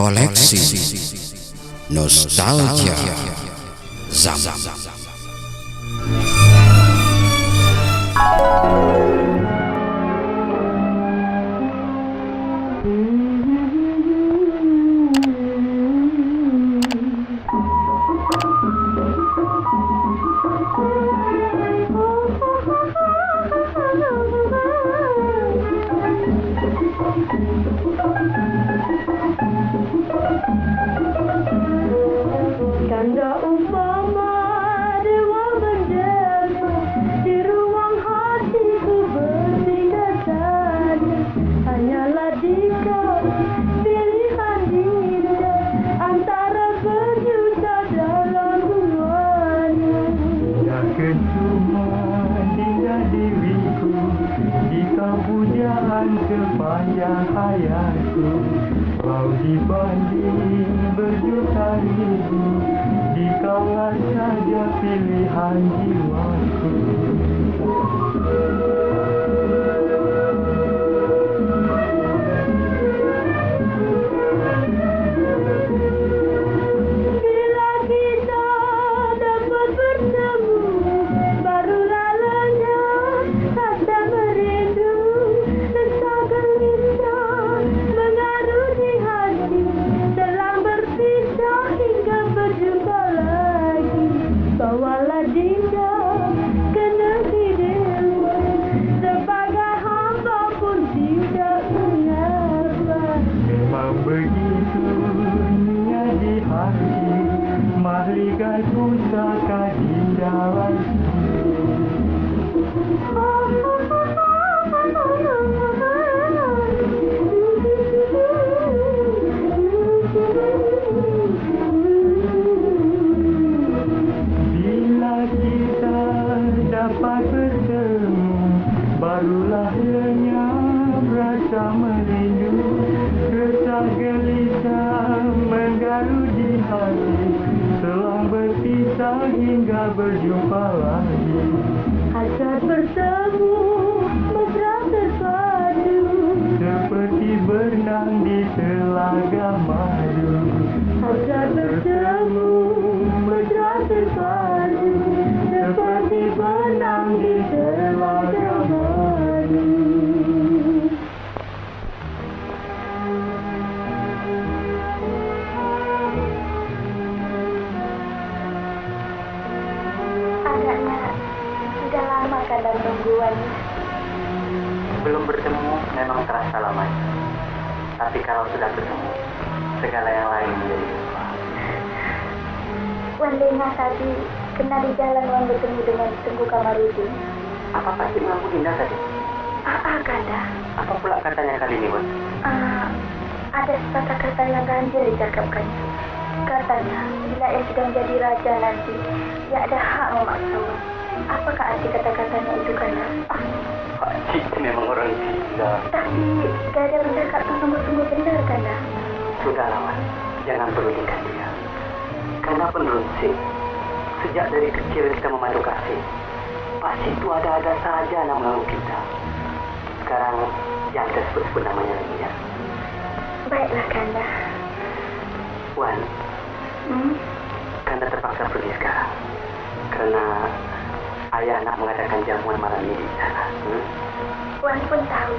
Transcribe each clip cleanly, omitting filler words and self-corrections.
Koleksi Nostalgia Zaman. Kanda umpama dewa menjaga di ruang hatiku bersinggah saja. Hanyalah dikau pilihan dinda antara berjuta dalam duanya. Takkan cuma dinda diriku di kau pujaan sepanjang hayatku. Kau dibanding berjuta ribu, di kaulah saja pilihan jiwaku. Bila kita dapat bertemu, barulah lenyap rasa merindu. Rasa gelisah mengarungi hati, telah berpisah hingga berjumpa lagi. Bawalah dinda ke negeri dewa, sebagai hamba pun tidak mengapa. Memang begitu niat di hati, mahligai pusaka dinda lagi. Bila kita dapat bertemu, barulah lenyap rasa merindu. Rasa gelisah menggaruk di hati, telah berpisah hingga berjumpa lagi. Hasrat bertemu, mesra terpadu, Seperti berenang di telaga madu. hasrat bertemu, mesra terpadu, seperti berenang di telaga madu. Agaknya sudah lama Kanda menungguannya. Belum bertemu memang terasa lamanya. Tapi kalau sudah bertemu, segala yang lain menjadi lupa. Wan dengar tadi kena di jalan Wan bertemu dengan Tengku Kamarudin. Apa pasti mengaku Dinda tadi? Kanda. Apa pula katanya kali ini, Bos? Ada sepatah kata yang ganjil dicakapkannya. Katanya, bila ia sudah menjadi raja nanti, ia ada hak memaksa Wan. Apakah arti kata-katanya itu, Kanda? Pakcik itu memang orang gila. Tapi, gada bercakap itu sungguh-sungguh benar, Kanda. Sudahlah, Wan. Jangan pedulikan dia. Karena penerusi, sejak dari kecil kita memandu kasih. Pasti itu ada-ada saja nak mengganggu kita. Sekarang, jangan kita sebut-sebut namanya lagi ya. Baiklah, Kanda. Wan, Kanda terpaksa pergi sekarang. Karena ayah nak mengadakan jamuan malam ini di sana. Wan pun tahu,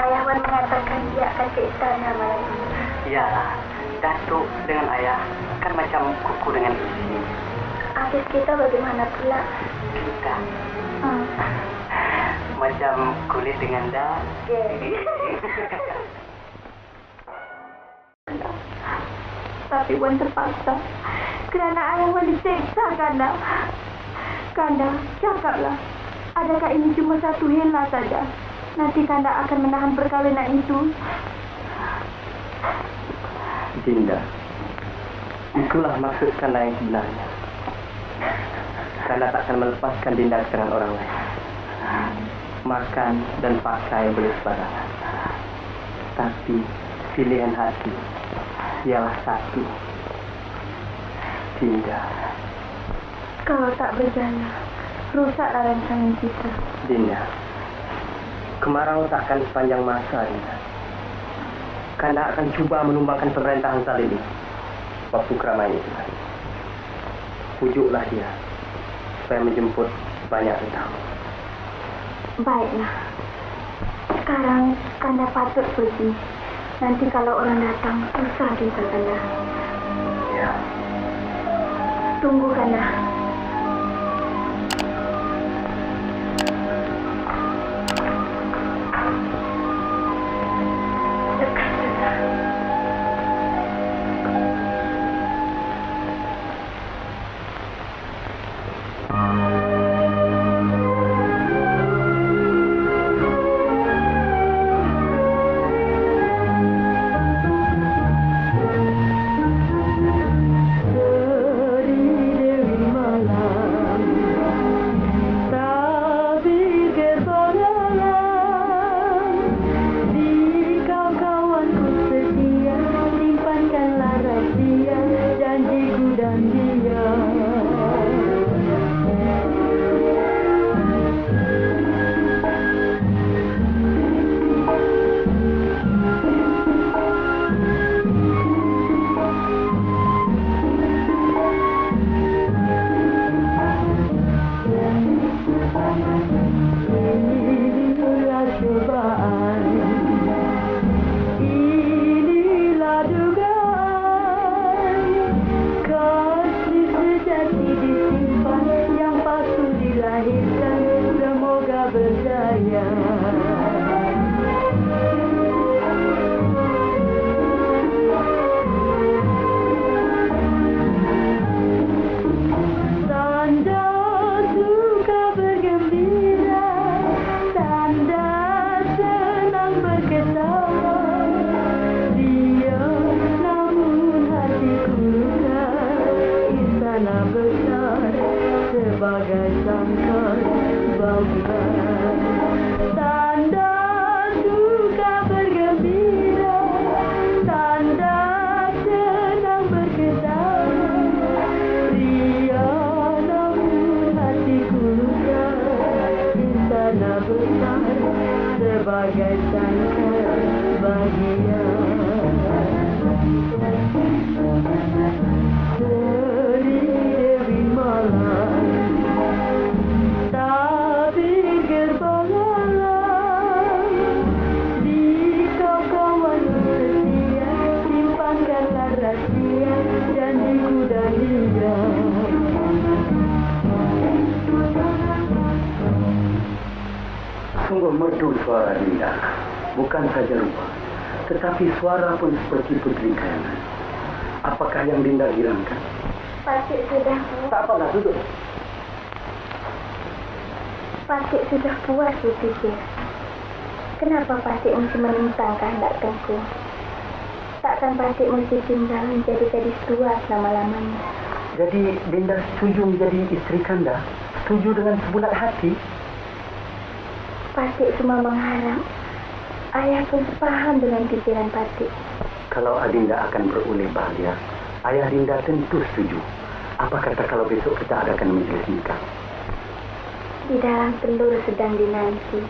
ayah Wan mengatakan dia akan ke istana malam ini. Iyalah, Datuk dengan ayah kan macam kuku dengan isi. Afif kita bagaimana pula? Kita macam kulit dengan daging. Tapi Wan terpaksa kerana ayah Wan diseksa, Kanda. Kanda, cakaplah, adakah ini cuma satu hela saja? Nanti Kanda akan menahan perkahwinan itu. Dinda, itulah maksud Kanda yang sebenarnya. Kanda takkan melepaskan Dinda ke tangan orang lain. Makan dan pakai boleh sembarangan. Tapi pilihan hati ialah satu. Dinda. Kalau tak berjaya, rusaklah rancangan kita. Dinda, kemarau takkan sepanjang masa, Dinda. Kanda akan cuba menumbangkan pemerintahan Zalimi waktu keramaian itu. Pujuklah dia supaya menjemput banyak tetamu. Baiklah. Sekarang Kanda patut pergi. Nanti kalau orang datang, susah kita Kanda. Ya. Tunggu Kanda. Dekat Kanda. Sebagai sangkar bahagia Seri Dewi Malam tabir gerbang di kau kawan setia simpankanlah rahasia janjiku dan dia. Sungguh merdu suara Dinda. Bukan saja rupa, tetapi suara pun seperti putri kayangan. Apakah yang Dinda hirangkan? Pakcik sudah puas. Tak apalah, duduk. Pakcik sudah puas berfikir. Kenapa Pakcik mesti menentang kehendak Tengku? Takkan Pakcik mesti tinggal menjadi gadis tua selama-lamanya? Jadi Dinda setuju menjadi isteri Kanda? Setuju dengan sebulat hati? Pakcik cuma mengharap ayah pun sepaham dengan pikiran Pakcik. Kalau Adinda akan beroleh bahagia, ayah Dinda tentu setuju. Apa kata kalau besok kita adakan majlis nikah? Di dalam telur sedang dinanti.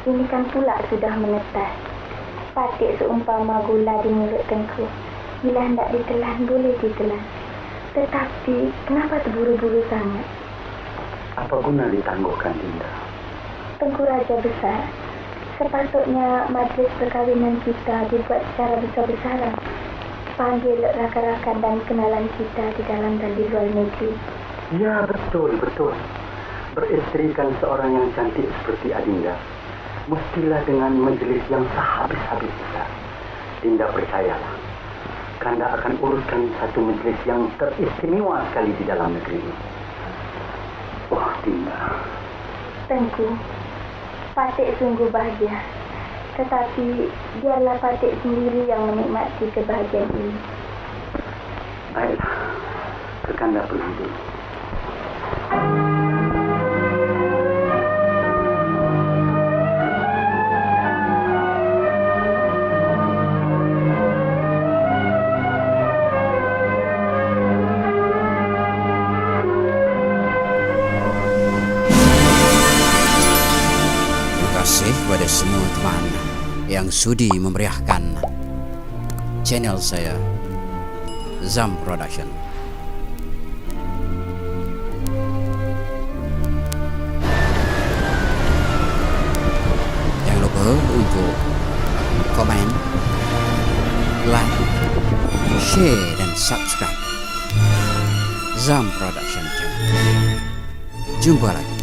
Ini kan pula sudah menetas. Pakcik seumpama gula di mulut Tengku. Bila hendak ditelan, boleh ditelan. Tetapi, kenapa terburu-buru sangat? Apa guna ditangguhkan Dinda? Tengku Raja Besar, sepatutnya majlis perkahwinan kita dibuat secara besar-besaran. Panggil rakan-rakan dan kenalan kita di dalam dan di luar negeri. Ya, betul. Beristrikan seorang yang cantik seperti Adinda, mestilah dengan majlis yang sehabis-habisnya. Dinda percayalah, Kanda akan uruskan satu majlis yang teristimewa sekali di dalam negeri ini. Oh, Dinda. Tengku, Pakcik sungguh bahagia. Tetapi, biarlah Pakcik sendiri yang menikmati kebahagiaan ini. Baiklah, ke Kanda pergi dulu. Terima kasih kepada semua teman yang sudi memeriahkan channel saya, Zam Production. Jangan lupa untuk komen, like, share dan subscribe Zam Production channel. Jumpa lagi.